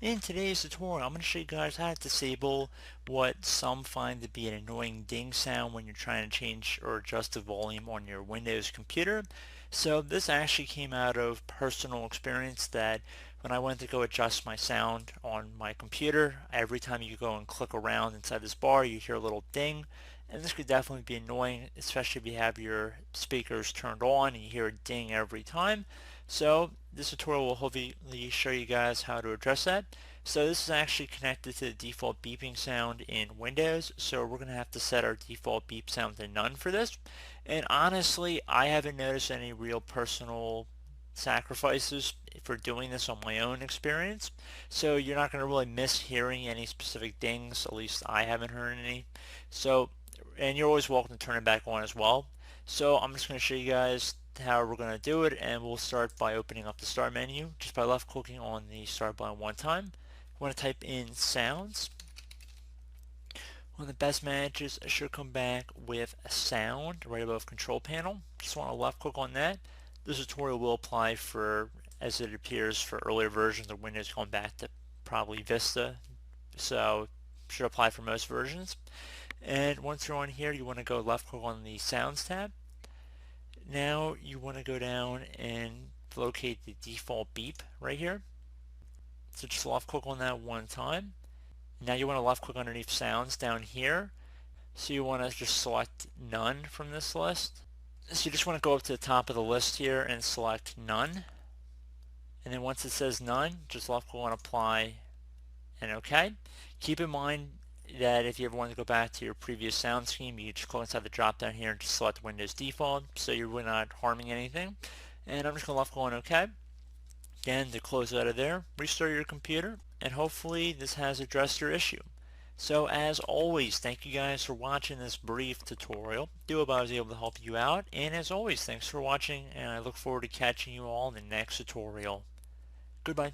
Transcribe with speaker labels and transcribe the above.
Speaker 1: In today's tutorial, I'm going to show you guys how to disable what some find to be an annoying ding sound when you're trying to change or adjust the volume on your Windows computer. So this actually came out of personal experience that when I went to go adjust my sound on my computer, every time you go and click around inside this bar, you hear a little ding. And this could definitely be annoying, especially if you have your speakers turned on and you hear a ding every time. So this tutorial will hopefully show you guys how to address that. So this is actually connected to the default beeping sound in Windows, so we're going to have to set our default beep sound to none for this. And honestly, I haven't noticed any real personal sacrifices for doing this on my own experience. So you're not going to really miss hearing any specific dings, at least I haven't heard any. So, and you're always welcome to turn it back on as well. So I'm just going to show you guys how we're going to do it, and we'll start by opening up the start menu just by left clicking on the start button one time. You want to type in sounds. One of the best matches should come back with a sound right above control panel. Just want to left click on that. This tutorial will apply for, as it appears, for earlier versions of Windows going back to probably Vista, so should apply for most versions. And once you're on here, you want to go left click on the sounds tab. Now you want to go down and locate the default beep right here. So just left click on that one time. Now you want to left click underneath sounds down here. So you want to just select none from this list. So you just want to go up to the top of the list here and select none. And then once it says none, just left click on apply and OK. Keep in mind that if you ever want to go back to your previous sound scheme, you just click inside the drop down here and just select Windows default, so you're not harming anything. And I'm just going to left click on OK. Again, to close out of there, restart your computer, and hopefully this has addressed your issue. So as always, thank you guys for watching this brief tutorial. Do hope I was able to help you out, and as always, thanks for watching, and I look forward to catching you all in the next tutorial. Goodbye.